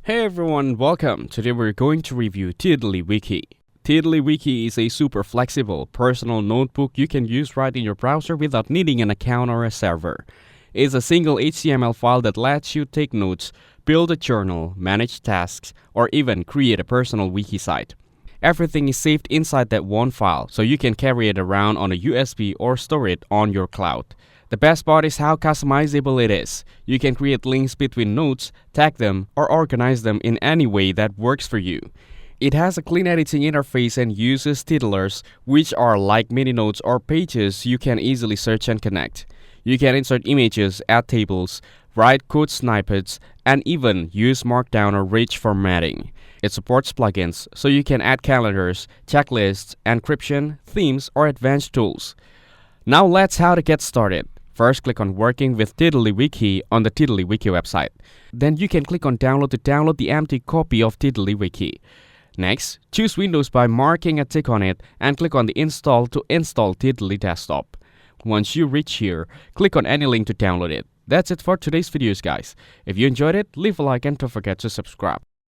Hey everyone, welcome. Today we're going to review TiddlyWiki. TiddlyWiki is a super flexible, personal notebook you can use right in your browser without needing an account or a server. It's a single HTML file that lets you take notes, build a journal, manage tasks, or even create a personal wiki site. Everything is saved inside that one file, so you can carry it around on a USB or store it on your cloud. The best part is how customizable it is. You can create links between notes, tag them, or organize them in any way that works for you. It has a clean editing interface and uses tiddlers, which are like mini notes or pages you can easily search and connect. You can insert images, add tables, write code snippets, and even use Markdown or rich formatting. It supports plugins, so you can add calendars, checklists, encryption, themes, or advanced tools. Now let's how to get started. First, click on Working with TiddlyWiki on the TiddlyWiki website. Then you can click on Download to download the empty copy of TiddlyWiki. Next, choose Windows by marking a tick on it and click on the Install to install Tiddly Desktop. Once you reach here, click on any link to download it. That's it for today's videos, guys. If you enjoyed it, leave a like and don't forget to subscribe.